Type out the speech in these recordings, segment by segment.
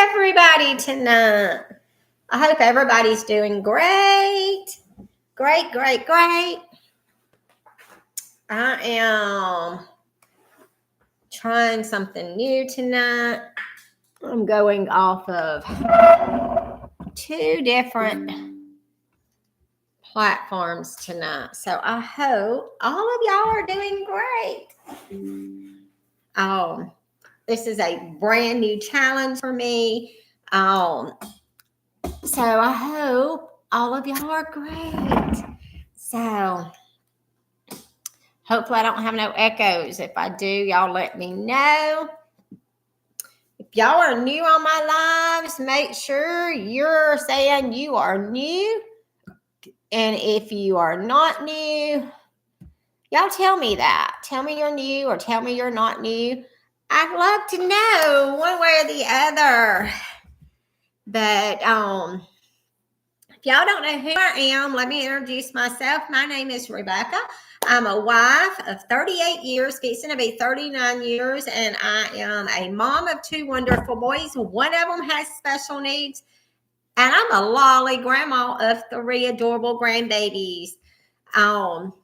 everybody tonight? I hope everybody's doing great. Great, great, great. I am trying something new tonight. I'm going off of two different platforms tonight. So I hope all of y'all are doing great. This is a brand new challenge for me. So I hope all of y'all are great. So hopefully I don't have no echoes. If I do, y'all let me know. If y'all are new on my lives, make sure you're saying you are new. And if you are not new, y'all tell me that. Tell me you're new or tell me you're not new. I'd love to know one way or the other. But if y'all don't know who I am, let me introduce myself. My name is Rebecca. I'm a wife of 38 years, fixing to be 39 years, and I am a mom of two wonderful boys. One of them has special needs, and I'm a lolly grandma of three adorable grandbabies. Our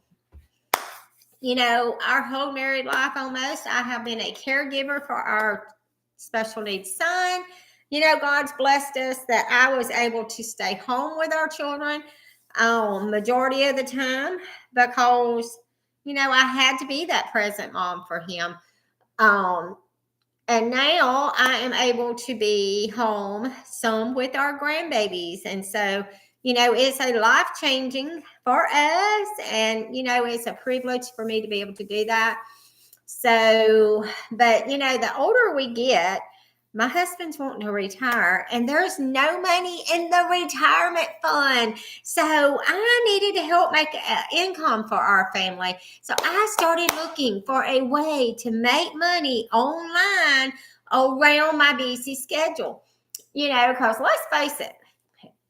whole married life almost, I have been a caregiver for our special needs son. God's blessed us that I was able to stay home with our children majority of the time because, I had to be that present mom for him. And now I am able to be home some with our grandbabies. And so, it's a life-changing for us. And, it's a privilege for me to be able to do that. So, but, the older we get, my husband's wanting to retire, and there's no money in the retirement fund. So I needed to help make an income for our family. So I started looking for a way to make money online around my busy schedule. Because let's face it,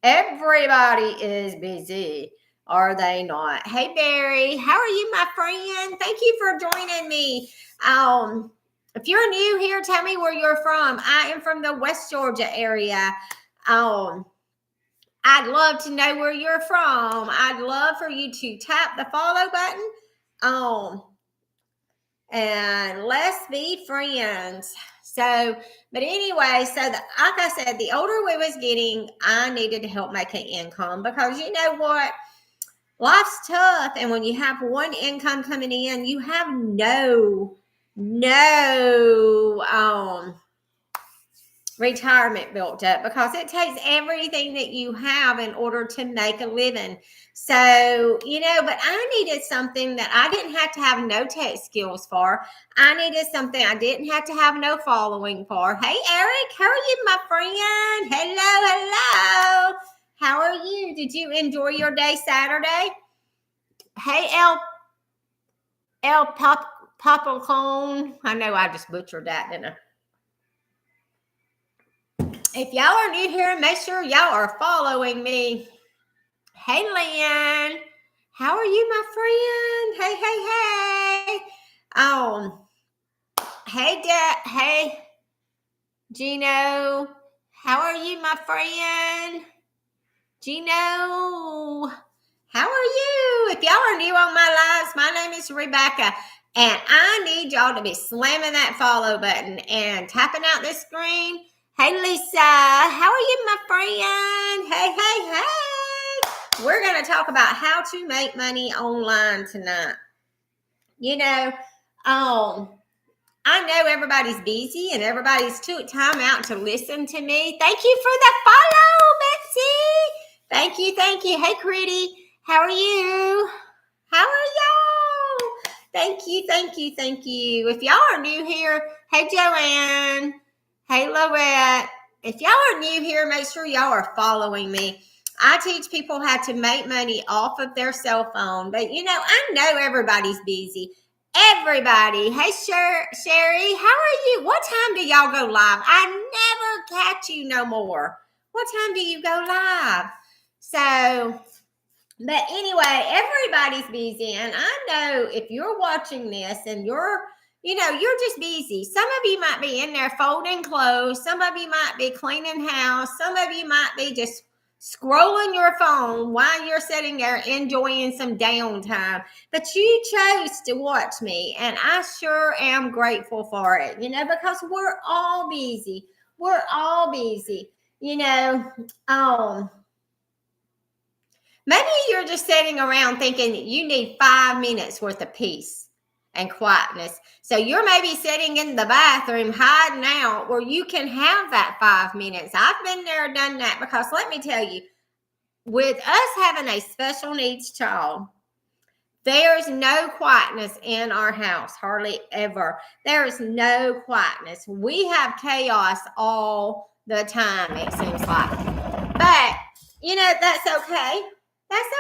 everybody is busy. Are they not? Hey, Barry, how are you, my friend? Thank you for joining me. If you're new here, tell me where you're from. I am from the West Georgia area. I'd love to know where you're from. I'd love for you to tap the follow button. And let's be friends. But anyway, like I said, the older we was getting, I needed to help make an income because you know what? Life's tough. And when you have one income coming in, you have no retirement built up because it takes everything that you have in order to make a living. So, but I needed something that I didn't have to have no tech skills for. I needed something I didn't have to have no following for. Hey, Eric, how are you, my friend? Hello. How are you? Did you enjoy your day Saturday? Hey, El Popcorn. I know I just butchered that, didn't I? If y'all are new here, make sure y'all are following me. Hey, Lynn. How are you, my friend? Hey. Hey, Gino. How are you, my friend? Gino. How are you? If y'all are new on my lives, my name is Rebecca. And I need y'all to be slamming that follow button and tapping out this screen. Hey, Lisa. How are you, my friend? Hey. We're going to talk about how to make money online tonight. I know everybody's busy and everybody's took time out to listen to me. Thank you for the follow, Betsy. Thank you. Hey, Critty. How are you? How are y'all? Thank you. If y'all are new here, hey, Joanne. Hey, Lorette. If y'all are new here, make sure y'all are following me. I teach people how to make money off of their cell phone. But, I know everybody's busy. Everybody. Hey, Sherry, how are you? What time do y'all go live? I never catch you no more. What time do you go live? So, but anyway, everybody's busy. And I know if you're watching this and you're you're just busy. Some of you might be in there folding clothes. Some of you might be cleaning house. Some of you might be just scrolling your phone while you're sitting there enjoying some downtime. But you chose to watch me, and I sure am grateful for it, because we're all busy. We're all busy, um, maybe you're just sitting around thinking you need 5 minutes worth of peace and quietness. So you're maybe sitting in the bathroom hiding out where you can have that 5 minutes. I've been there, done that, because let me tell you, with us having a special needs child, there's no quietness in our house, hardly ever. There is no quietness. We have chaos all the time, it seems like. But, that's okay. That's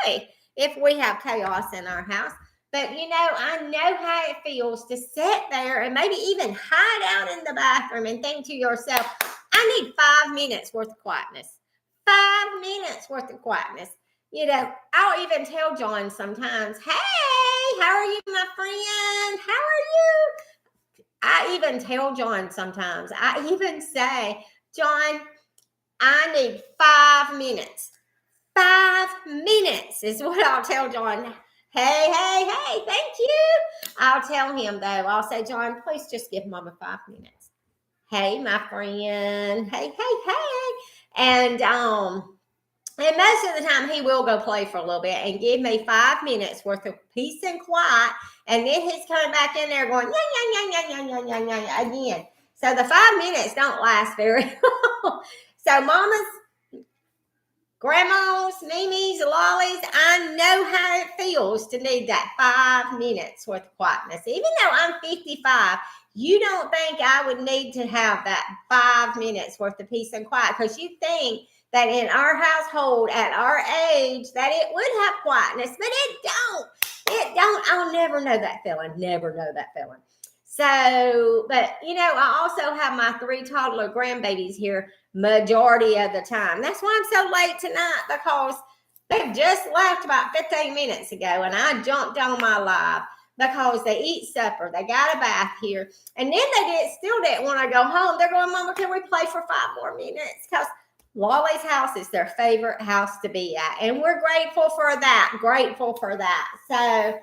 okay if we have chaos in our house. But, I know how it feels to sit there and maybe even hide out in the bathroom and think to yourself, I need 5 minutes worth of quietness. 5 minutes worth of quietness. I'll even tell John sometimes, hey, how are you, my friend? How are you? I even tell John sometimes, I even say, John, I need 5 minutes. 5 minutes is what I'll tell John. Hey, thank you. I'll tell him, though, I'll say, John, please just give Mama 5 minutes. Hey, my friend. Hey. And most of the time he will go play for a little bit and give me 5 minutes worth of peace and quiet. And then he's coming back in there going, yang, again. So the 5 minutes don't last very long. So mamas, grandmas, mimis, lollies, I know how it feels to need that 5 minutes worth of quietness. Even though I'm 55, you don't think I would need to have that 5 minutes worth of peace and quiet, because you think that in our household at our age that it would have quietness, but it don't. It don't. I'll never know that feeling. Never know that feeling. So, but I also have my 3 toddler grandbabies here majority of the time. That's why I'm so late tonight, because they've just left about 15 minutes ago, and I jumped on my live because they eat supper. They got a bath here, and then they still didn't want to go home. They're going, Mama, can we play for 5 more minutes? Because Lolly's house is their favorite house to be at, and we're grateful for that. So,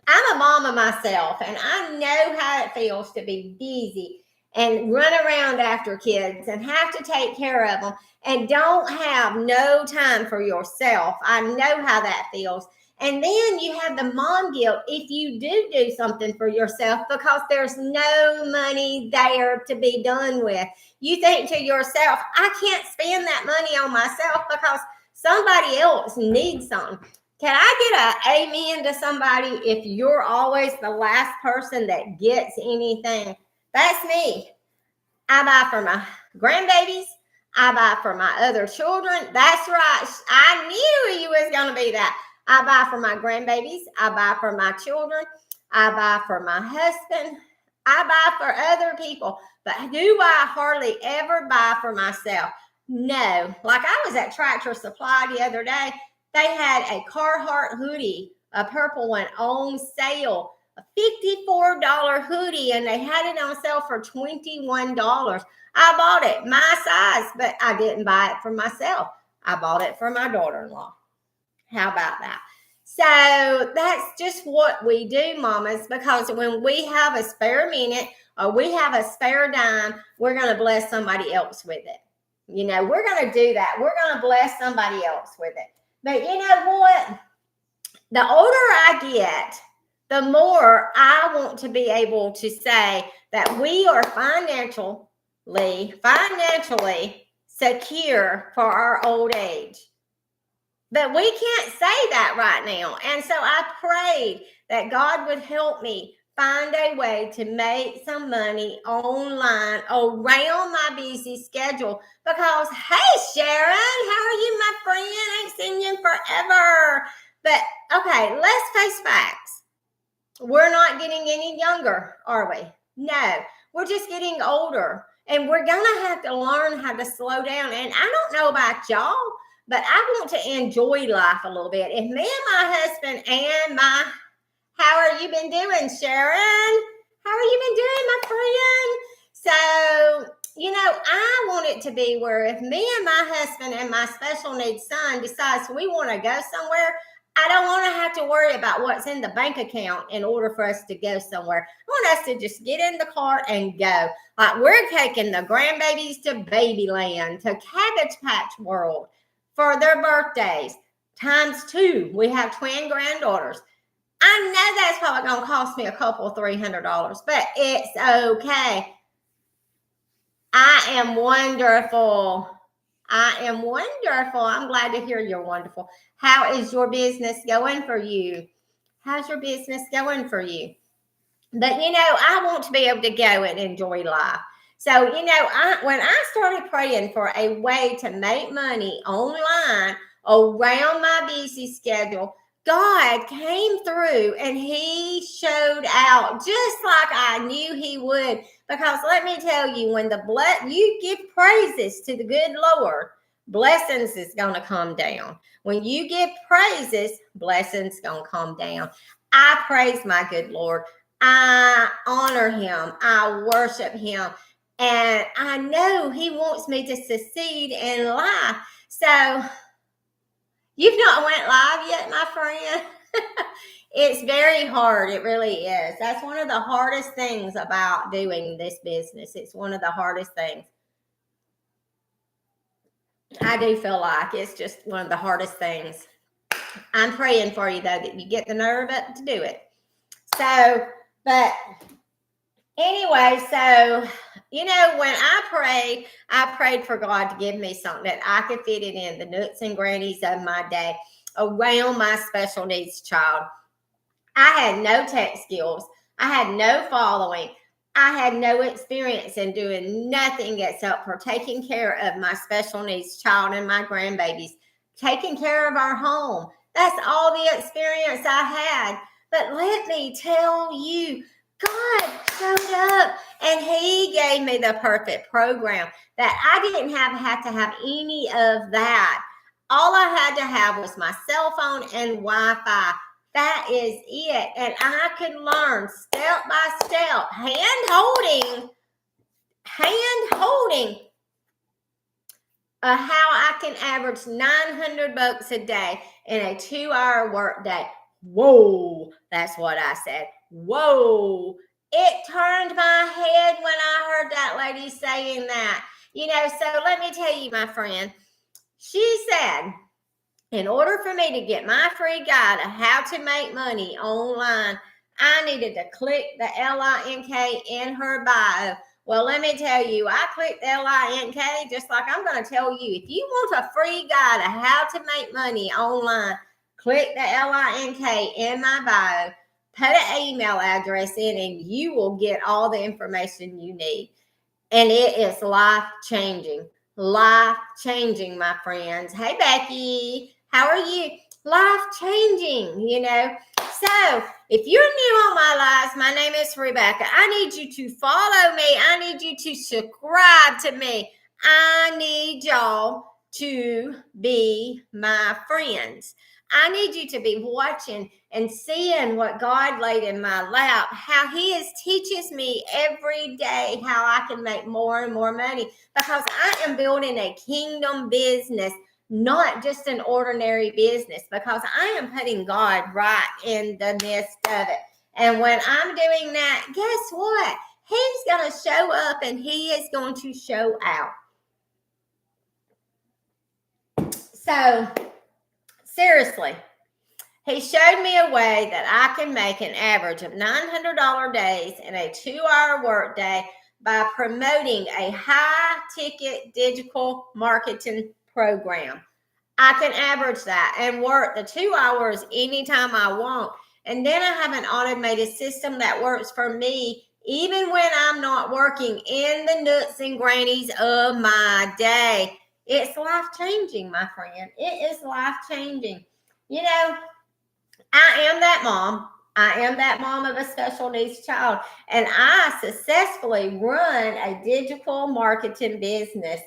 I'm a mama myself, and I know how it feels to be busy and run around after kids and have to take care of them and don't have no time for yourself. I know how that feels. And then you have the mom guilt if you do something for yourself, because there's no money there to be done with. You think to yourself, I can't spend that money on myself because somebody else needs something. Can I get an amen to somebody if you're always the last person that gets anything? That's me. I buy for my grandbabies. I buy for my other children. That's right. I knew you was going to be that. I buy for my grandbabies. I buy for my children. I buy for my husband. I buy for other people. But do I hardly ever buy for myself? No. Like I was at Tractor Supply the other day. They had a Carhartt hoodie, a purple one, on sale, a $54 hoodie, and they had it on sale for $21. I bought it, my size, but I didn't buy it for myself. I bought it for my daughter-in-law. How about that? So that's just what we do, mamas, because when we have a spare minute or we have a spare dime, we're going to bless somebody else with it. We're going to do that. We're going to bless somebody else with it. But you know what? The older I get, the more I want to be able to say that we are financially secure for our old age. But we can't say that right now. And so I prayed that God would help me find a way to make some money online around my busy schedule. Because, hey, Sharon, how are you, my friend? I ain't seen you in forever. But, okay, let's face facts. We're not getting any younger, are we? No, we're just getting older. And we're going to have to learn how to slow down. And I don't know about y'all, but I want to enjoy life a little bit. If me and my husband and my How are you been doing, Sharon? How are you been doing, my friend? So, I want it to be where if me and my husband and my special needs son decides we want to go somewhere, I don't want to have to worry about what's in the bank account in order for us to go somewhere. I want us to just get in the car and go. Like we're taking the grandbabies to Babyland, to Cabbage Patch World for their birthdays. Times two, we have twin granddaughters. I know that's probably going to cost me a couple $300, but it's okay. I am wonderful. I am wonderful. I'm glad to hear you're wonderful. How is your business going for you? How's your business going for you? But I want to be able to go and enjoy life. So, when I started praying for a way to make money online around my busy schedule, God came through and he showed out just like I knew he would. Because let me tell you, when you give praises to the good Lord, blessings is going to come down. When you give praises, blessings going to come down. I praise my good Lord. I honor him. I worship him. And I know he wants me to succeed in life. So you've not went live yet, my friend? It's very hard. It really is. That's one of the hardest things about doing this business. It's one of the hardest things. I do feel like it's just one of the hardest things. I'm praying for you, though, that you get the nerve up to do it. So, but anyway, so, when I prayed for God to give me something that I could fit it in the nooks and grannies of my day around my special needs child. I had no tech skills. I had no following. I had no experience in doing nothing except for taking care of my special needs child and my grandbabies, taking care of our home. That's all the experience I had. But let me tell you, God showed up and he gave me the perfect program that I didn't have to have any of that. All I had to have was my cell phone and Wi-Fi. That is it. And I could learn step by step, hand holding, how I can average $900 a day in a 2-hour work day. Whoa, that's what I said. Whoa. It turned my head when I heard that lady saying that. So let me tell you, my friend, she said, in order for me to get my free guide of how to make money online, I needed to click the LINK in her bio. Well, let me tell you, I clicked LINK just like I'm going to tell you. If you want a free guide of how to make money online, click the LINK in my bio, put an email address in, and you will get all the information you need. And it is life-changing. Life-changing, my friends. Hey, Becky. How are you? Life-changing, So, if you're new on my lives, my name is Rebecca. I need you to follow me. I need you to subscribe to me. I need y'all to be my friends. I need you to be watching and seeing what God laid in my lap, how he teaches me every day how I can make more and more money, because I am building a kingdom business, not just an ordinary business, because I am putting God right in the midst of it. And when I'm doing that, guess what? He's going to show up and he is going to show out. So, seriously, he showed me a way that I can make an average of $900 days in a 2-hour work day by promoting a high-ticket digital marketing program. I can average that and work the 2 hours anytime I want. And then I have an automated system that works for me even when I'm not working in the nooks and grannies of my day. It's life-changing, my friend. It is life-changing. I am that mom. I am that mom of a special needs child. And I successfully run a digital marketing business.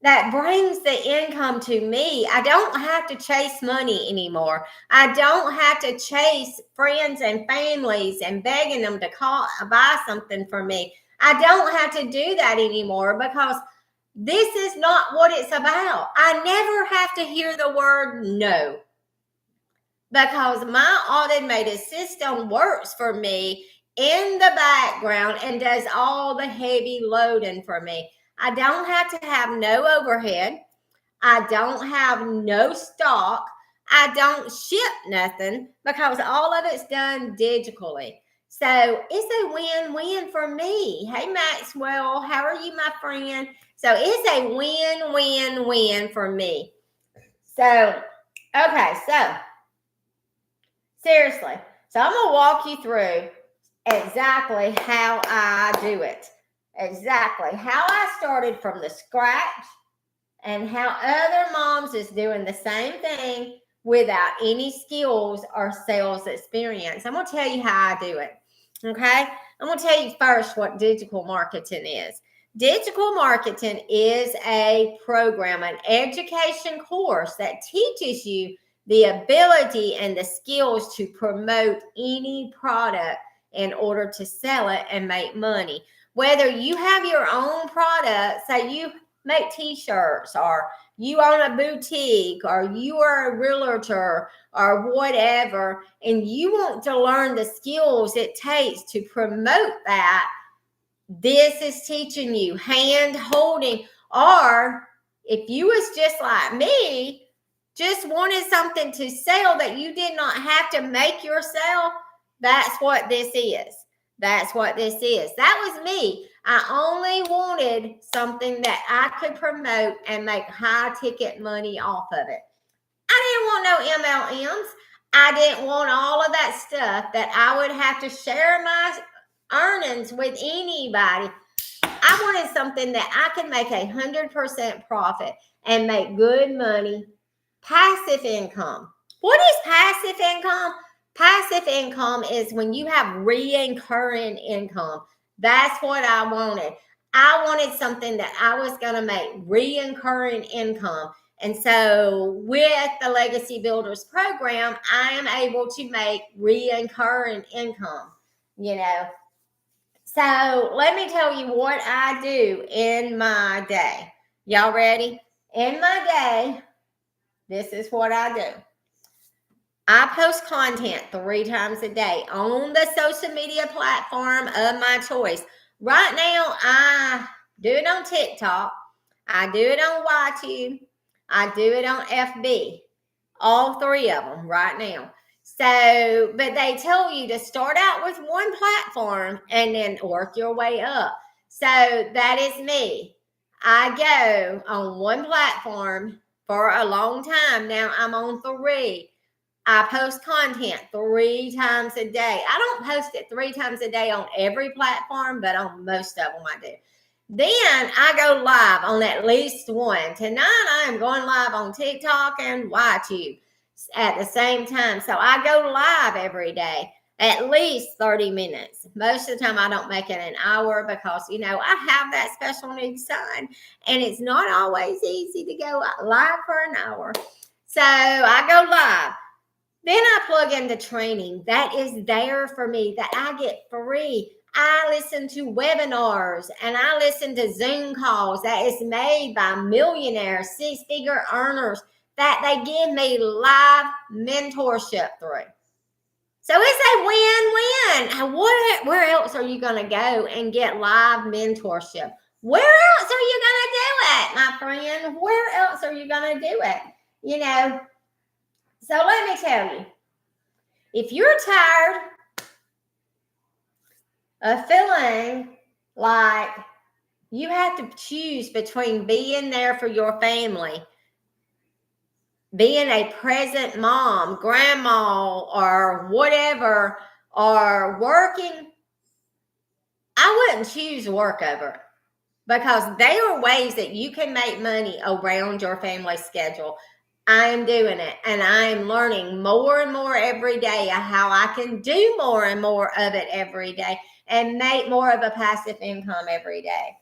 that brings the income to me. I don't have to chase money anymore. I don't have to chase friends and families and begging them to buy something for me. I don't have to do that anymore because this is not what it's about. I never have to hear the word no because my automated system works for me in the background and does all the heavy loading for me. I don't have to have no overhead. I don't have no stock. I don't ship nothing because all of it's done digitally. So it's a win-win for me. Hey, Maxwell, how are you, my friend? So it's a win-win-win for me. So, okay, so seriously. So I'm going to walk you through exactly how I do it. Exactly how I started from the scratch and how other moms is doing the same thing without any skills or sales experience. I'm going to tell you how I do it. Okay. I'm going to tell you first what digital marketing is. Digital marketing is a program, an education course that teaches you the ability and the skills to promote any product in order to sell it and make money. Whether you have your own product, say you make t-shirts, or you own a boutique, or you are a realtor, or whatever, and you want to learn the skills it takes to promote that, this is teaching you hand holding. Or if you was just like me, just wanted something to sell that you did not have to make yourself, that's what this is. That's what this is. That was me. I only wanted something that I could promote and make high ticket money off of it. I didn't want no MLMs. I didn't want all of that stuff that I would have to share my earnings with anybody. I wanted something that I could make 100% profit and make good money. Passive income. What is passive income? Passive income is when you have recurring income. That's what I wanted. I wanted something that I was going to make recurring income. And so with the Legacy Builders program, I am able to make recurring income, you know. So let me tell you what I do in my day. Y'all ready? In my day, this is what I do. I post content 3 times a day on the social media platform of my choice. Right now, I do it on TikTok. I do it on YouTube. I do it on FB. All 3 of them right now. So, but they tell you to start out with one platform and then work your way up. So that is me. I go on one platform for a long time. Now I'm on 3. I post content 3 times a day. I don't post it 3 times a day on every platform, but on most of them I do. Then I go live on at least one. Tonight I am going live on TikTok and YouTube at the same time. So I go live every day, at least 30 minutes. Most of the time I don't make it an hour because, you know, I have that special needs son and it's not always easy to go live for an hour. So I go live. Then I plug in the training that is there for me that I get free. I listen to webinars and I listen to Zoom calls that is made by millionaires, 6-figure earners that they give me live mentorship through. So it's a win-win. Where else are you going to go and get live mentorship? Where else are you going to do it, my friend? Where else are you going to do it? You know, so let me tell you, if you're tired of feeling like you have to choose between being there for your family, being a present mom, grandma, or whatever, or working, I wouldn't choose work over it because there are ways that you can make money around your family schedule. I am doing it and I am learning more and more every day how I can do more and more of it every day and make more of a passive income every day.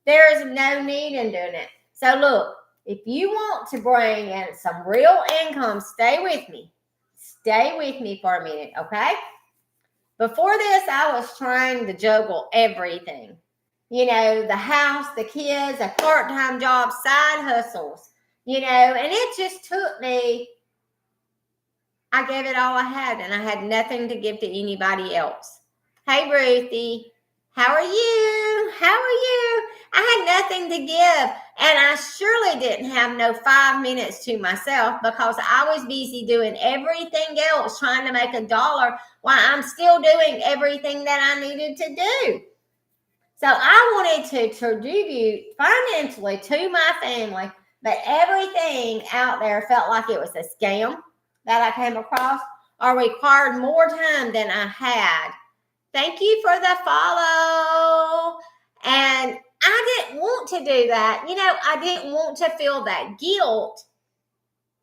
There is no need in doing it. So look, if you want to bring in some real income, stay with me. Stay with me for a minute, okay? Before this, I was trying to juggle everything. You know, the house, the kids, a part-time job, side hustles, you know, and it just took me, I gave it all I had, and I had nothing to give to anybody else. Hey, Ruthie, how are you? How are you? I had nothing to give, and I surely didn't have no 5 minutes to myself because I was busy doing everything else, trying to make $1 while I'm still doing everything that I needed to do. So I wanted to contribute financially to my family, but everything out there felt like it was a scam that I came across or required more time than I had. Thank you for the follow. And I didn't want to do that. You know, I didn't want to feel that guilt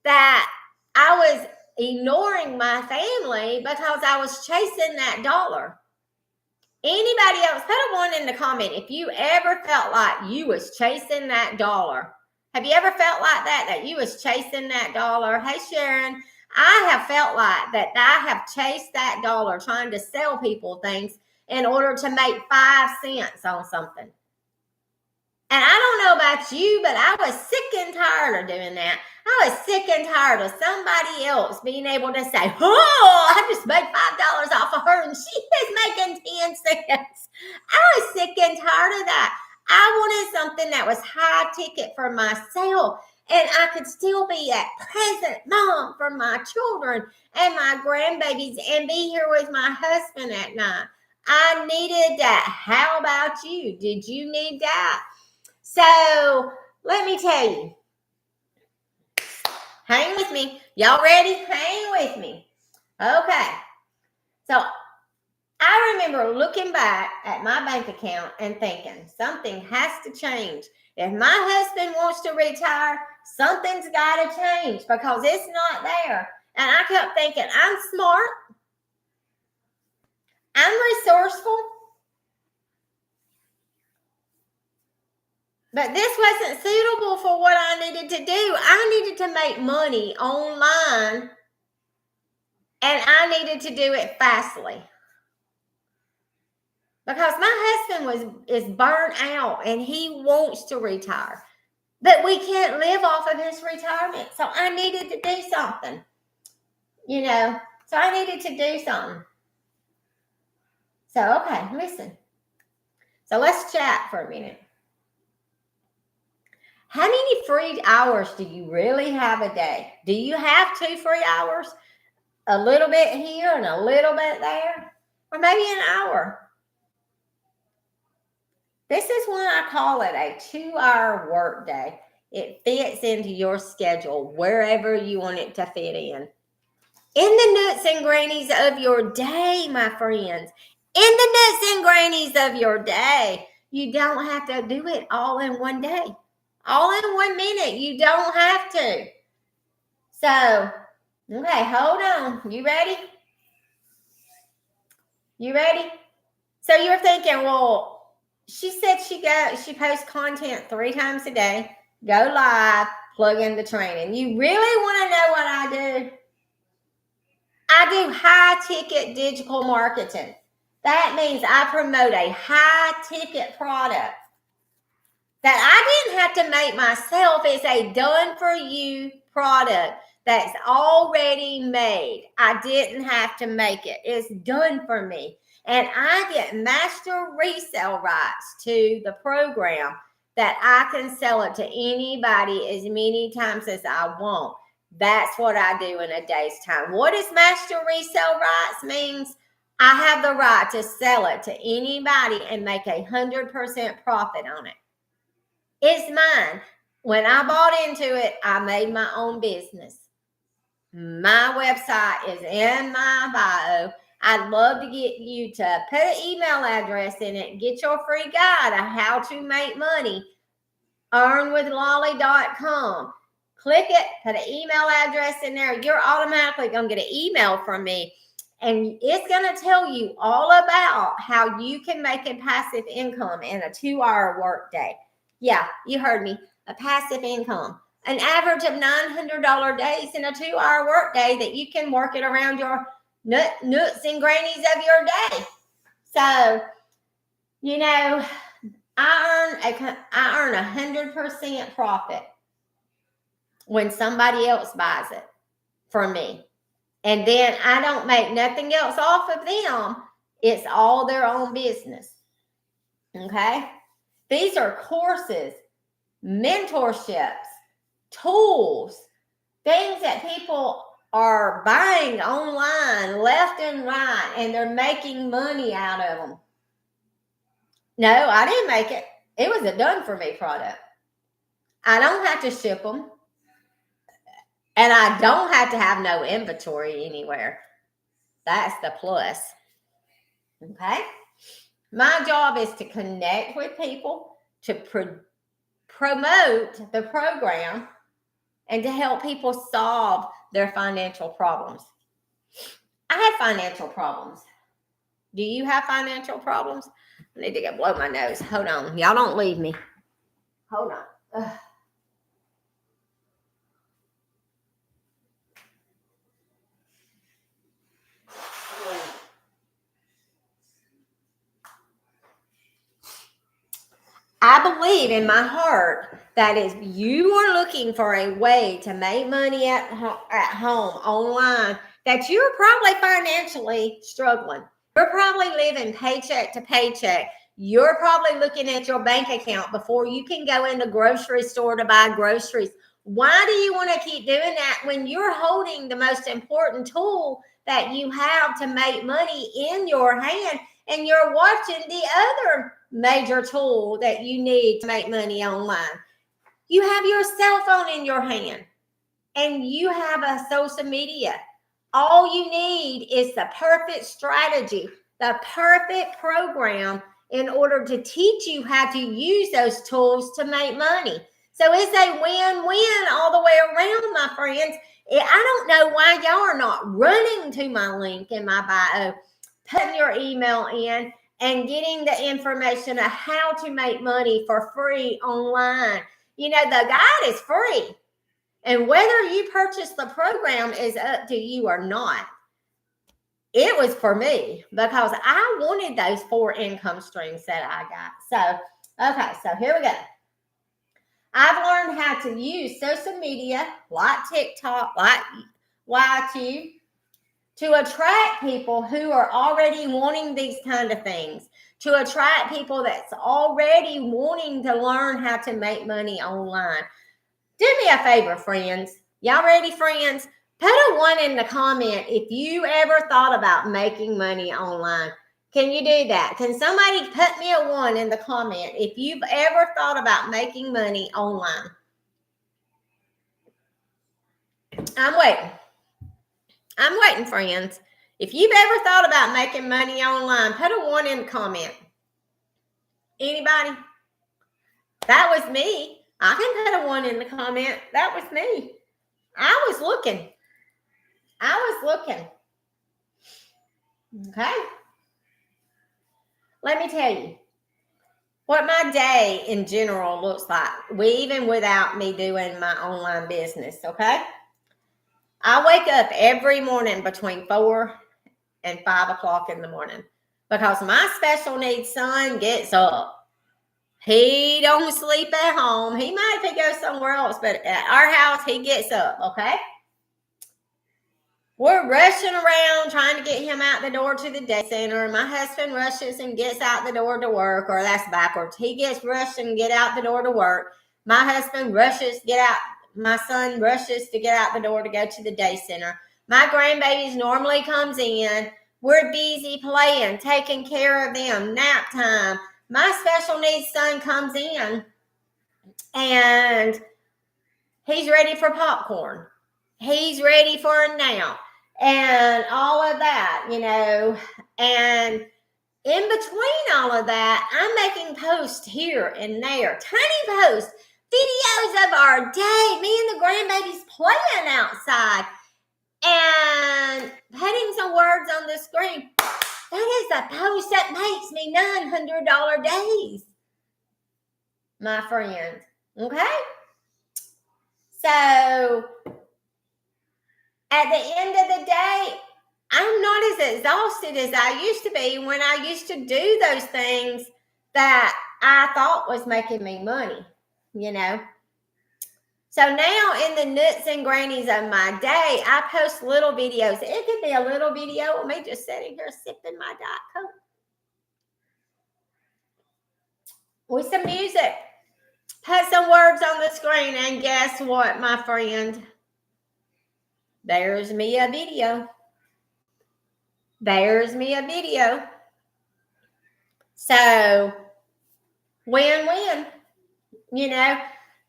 that I was ignoring my family because I was chasing that dollar. Anybody else, put a one in the comment if you ever felt like you was chasing that dollar. Have you ever felt like that you was chasing that dollar? Hey, Sharon, I have felt like that I have chased that dollar trying to sell people things in order to make 5 cents on something. And I don't know about you, but I was sick and tired of doing that. I was sick and tired of somebody else being able to say, oh, I just made $5 off of her and she is making 10 cents. I was sick and tired of that. I wanted something that was high ticket for myself, and I could still be that present mom for my children and my grandbabies and be here with my husband at night. I needed that. How about you? Did you need that? So let me tell you, hang with me. Y'all ready? Hang with me. Okay. So I remember looking back at my bank account and thinking something has to change. If my husband wants to retire, something's got to change because it's not there. And I kept thinking, I'm smart. I'm resourceful. But this wasn't suitable for what I needed to do. I needed to make money online, and I needed to do it fastly. Because my husband is burnt out and he wants to retire. But we can't live off of his retirement. So I needed to do something. You know, so I needed to do something. So, okay, listen. So let's chat for a minute. How many free hours do you really have a day? Do you have 2 free hours? A little bit here and a little bit there? Or maybe an hour? This is why I call it a 2-hour work day. It fits into your schedule wherever you want it to fit in. In the nooks and crannies of your day, my friends. In the nooks and crannies of your day. You don't have to do it all in one day. All in 1 minute. You don't have to. So, okay, hold on. You ready? You ready? So you're thinking, well, she said she posts content 3 times a day, go live, plug in the training. You really want to know what I do? I do high ticket digital marketing. That means I promote a high ticket product that I didn't have to make myself. It's a done for you product that's already made. I didn't have to make it. It's done for me. And I get master resale rights to the program that I can sell it to anybody as many times as I want. That's what I do in a day's time. What does master resale rights means? I have the right to sell it to anybody and make 100% profit on it. It's mine. When I bought into it, I made my own business. My website is in my bio. I'd love to get you to put an email address in it, get your free guide of how to make money, earnwithlolly.com. Click it, put an email address in there. You're automatically going to get an email from me, and it's going to tell you all about how you can make a passive income in a 2-hour workday. Yeah, you heard me. A passive income. An average of $900 days in a 2-hour work day that you can work it around your nuts and grannies of your day. So, you know, I earn 100% profit when somebody else buys it from me. And then I don't make nothing else off of them. It's all their own business. Okay? These are courses, mentorships, tools, things that people are buying online left and right, and they're making money out of them. No, I didn't make it. It was a done for me product. I don't have to ship them. And I don't have to have no inventory anywhere. That's the plus. Okay? My job is to connect with people, to promote the program, and to help people solve their financial problems. I have financial problems. Do you have financial problems? I need to go blow my nose. Hold on. Y'all don't leave me. Hold on. Ugh. I believe in my heart that if you are looking for a way to make money at home online, that you're probably financially struggling. You're probably living paycheck to paycheck. You're probably looking at your bank account before you can go in the grocery store to buy groceries. Why do you want to keep doing that when you're holding the most important tool that you have to make money in your hand, and you're watching the other major tool that you need to make money online? You have your cell phone in your hand, and you have a social media. All you need is the perfect strategy, the perfect program in order to teach you how to use those tools to make money. So it's a win-win all the way around, my friends. I don't know why y'all are not running to my link in my bio, putting your email in, and getting the information of how to make money for free online. You know, the guide is free. And whether you purchase the program is up to you or not. It was for me because I wanted those 4 income streams that I got. So, okay, so here we go. I've learned how to use social media like TikTok, like YouTube, to attract people who are already wanting these kind of things, to attract people that's already wanting to learn how to make money online. Do me a favor, friends. Y'all ready, friends? Put a 1 in the comment if you ever thought about making money online. Can you do that? Can somebody put me a 1 in the comment if you've ever thought about making money online? I'm waiting, friends. If you've ever thought about making money online, put a 1 in the comment. Anybody? That was me. I can put a 1 in the comment. That was me. I was looking. Okay. Let me tell you what my day in general looks like, even without me doing my online business. Okay. I wake up every morning between 4 and 5 o'clock in the morning because my special needs son gets up. He don't sleep at home. He might if he goes somewhere else, but at our house, he gets up. Okay. We're rushing around trying to get him out the door to the day center. My husband rushes and gets out the door to work, or that's backwards. He gets rushed and get out the door to work. My husband rushes, get out. My son rushes to get out the door to go to the day center. My grandbabies normally comes in. We're busy playing, taking care of them, nap time. My special needs son comes in and he's ready for popcorn. He's ready for a nap and all of that, you know. And in between all of that, I'm making posts here and there, tiny posts, videos of our day, me and the grandbabies playing outside, and putting some words on the screen. That is a post that makes me $900 days. my friend. Okay? So, at the end of the day, I'm not as exhausted as I used to be when I used to do those things that I thought was making me money, you know. So now in the nooks and grannies of my day, I post little videos. It could be a little video of me just sitting here sipping my Diet Coke with some music. Put some words on the screen, and guess what, my friend? There's me a video. There's me a video. So, win-win, you know.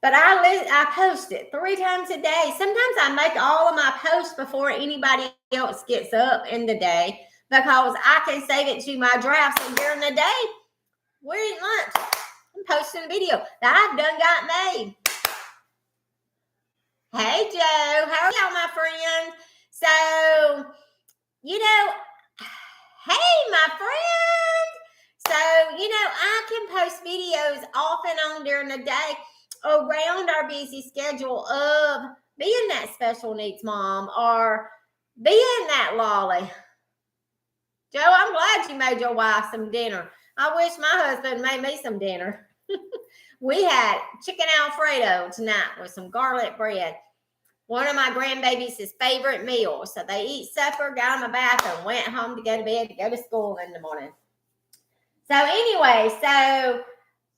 But I post it 3 times a day. Sometimes I make all of my posts before anybody else gets up in the day because I can save it to my drafts. And during the day, we're eating lunch. I'm posting a video that I've done got made. Hey, Joe. How are y'all, my friend? So, you know, hey, my friend. So, you know, I can post videos off and on during the day around our busy schedule of being that special needs mom or being that lolly. Joe, I'm glad you made your wife some dinner. I wish my husband made me some dinner. We had chicken Alfredo tonight with some garlic bread. One of my grandbabies' favorite meals. So they eat supper, got them a bath, and went home to go to bed to go to school in the morning. So anyway, so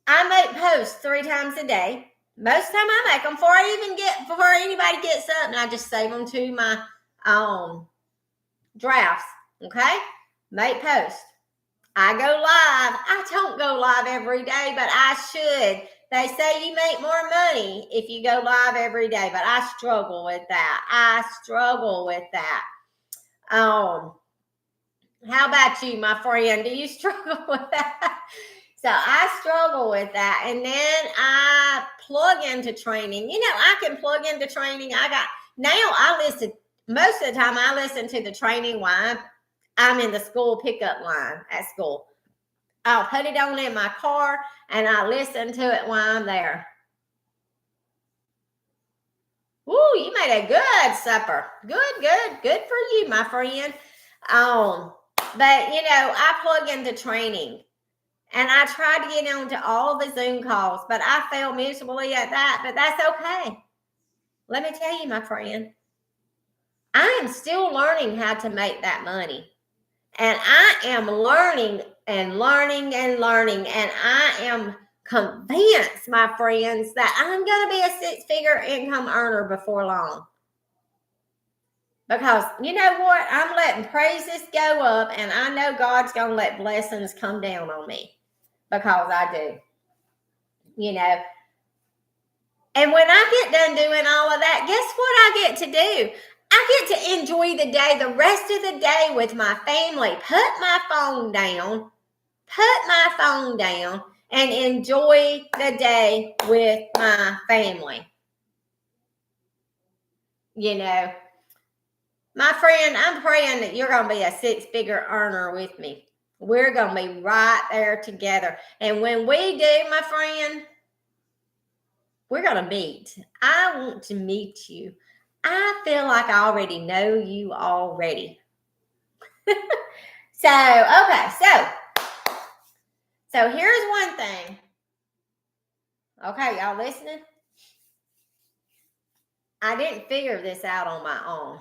I make posts 3 times a day. Most of the time I make them before anybody gets up, and I just save them to my drafts. Okay? Make posts. I go live. I don't go live every day, but I should. They say you make more money if you go live every day, but I struggle with that. How about you, my friend? Do you struggle with that? So I struggle with that. And then I plug into training. You know, I can plug into training. Most of the time I listen to the training while I'm in the school pickup line at school. I'll put it on in my car and I listen to it while I'm there. Ooh, you made a good supper. Good for you, my friend. But you know, I plug into training and I try to get onto all the Zoom calls, but I fail miserably at that. But that's okay. Let me tell you, my friend, I am still learning how to make that money. And I am learning and learning and learning. And I am convinced, my friends, that I'm going to be a 6-figure income earner before long. Because you know what? I'm letting praises go up, and I know God's going to let blessings come down on me because I do. You know. And when I get done doing all of that, guess what I get to do? I get to enjoy the day, the rest of the day with my family. Put my phone down, and enjoy the day with my family. You know, my friend, I'm praying that you're going to be a 6-figure earner with me. We're going to be right there together. And when we do, my friend, we're going to meet. I want to meet you. I feel like I already know you already. So here's one thing. Okay, y'all listening? I didn't figure this out on my own.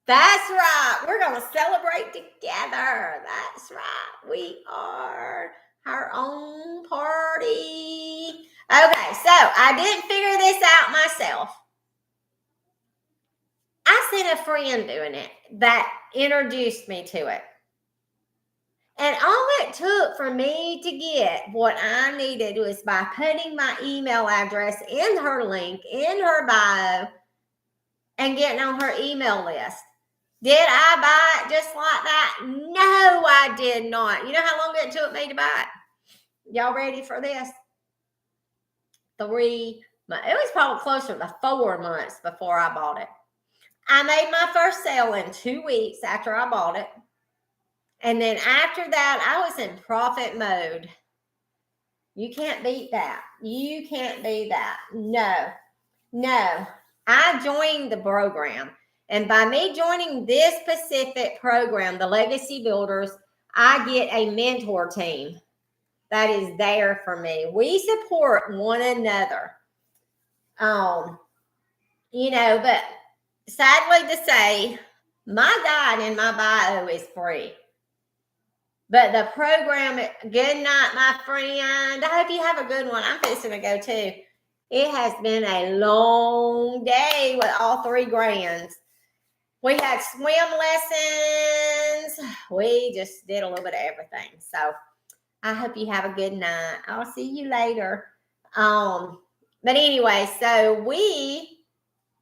That's right. We're going to celebrate together. That's right. We are our own party. Okay, so I didn't figure this out myself. I seen a friend doing it that introduced me to it. And all it took for me to get what I needed was by putting my email address in her link, in her bio, and getting on her email list. Did I buy it just like that? No, I did not. You know how long it took me to buy it? Y'all ready for this? 3 months. It was probably closer to 4 months before I bought it. I made my first sale in 2 weeks after I bought it. And then after that, I was in profit mode. You can't beat that. You can't beat that. No, no. I joined the program. And by me joining this specific program, the Legacy Builders, I get a mentor team that is there for me. We support one another. Um, but sadly to say, my guide in my bio is free. But the program, good night, my friend. I hope you have a good one. I'm fixing to go too. It has been a long day with all 3 grands. We had swim lessons. We just did a little bit of everything. So I hope you have a good night. I'll see you later. But anyway, so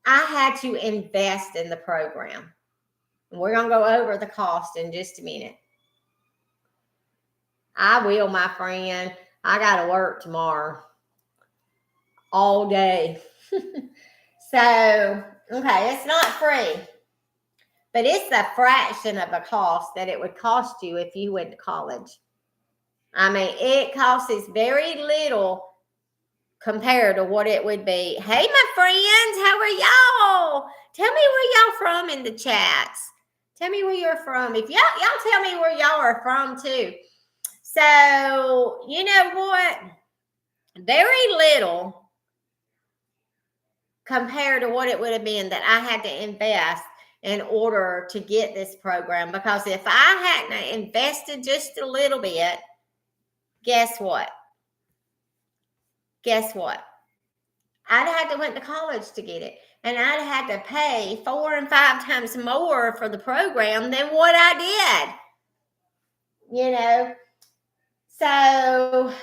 I had to invest in the program. We're going to go over the cost in just a minute. I will, my friend. I got to work tomorrow all day. So, okay, it's not free, but it's a fraction of the cost that it would cost you if you went to college. I mean, it costs very little compared to what it would be. Hey, my friends, how are y'all? Tell me where y'all from in the chats. Tell me where you're from. If y'all tell me where y'all are from too. So, you know what? Very little compared to what it would have been that I had to invest in order to get this program. Because if I hadn't invested just a little bit, guess what? Guess what? I'd had to went to college to get it. And I'd had to pay 4 and 5 times more for the program than what I did. So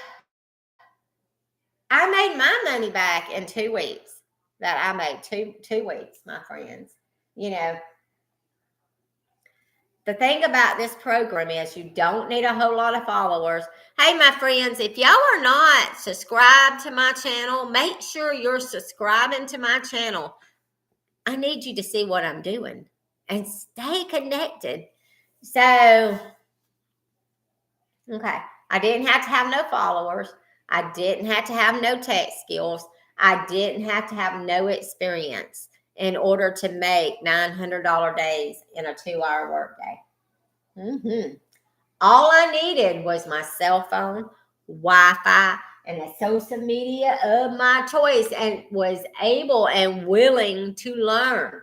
I made my money back in 2 weeks. That I made two weeks, my friends. The thing about this program is you don't need a whole lot of followers. Hey, my friends, if y'all are not subscribed to my channel, make sure you're subscribing to my channel. I need you to see what I'm doing and stay connected. So, okay, I didn't have to have no followers. I didn't have to have no tech skills. I didn't have to have no experience in order to make $900 days in a 2-hour workday. All I needed was my cell phone, Wi-Fi, and a social media of my choice, and was able and willing to learn.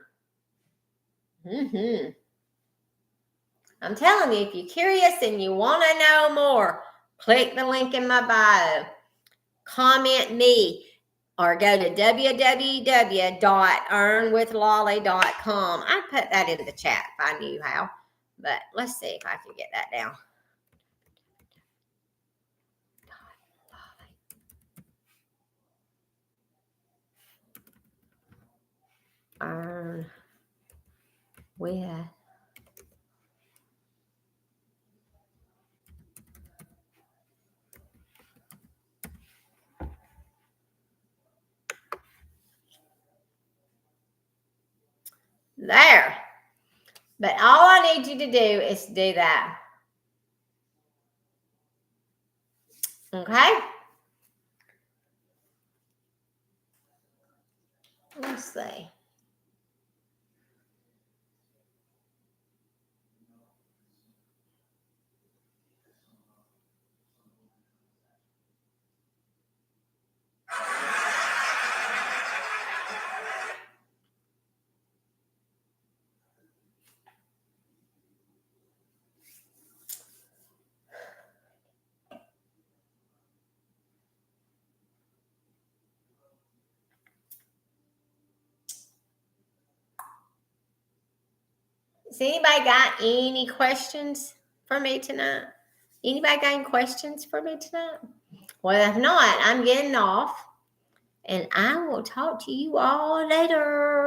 I'm telling you, if you're curious and you want to know more, click the link in my bio, comment me, or go to www.earnwithlolly.com. I put that in the chat if I knew how, but let's see if I can get that down. Earn with there. But all I need you to do is do that. Okay? Let's see. Has anybody got any questions for me tonight? Anybody got any questions for me tonight? Well, if not, I'm getting off. And I will talk to you all later.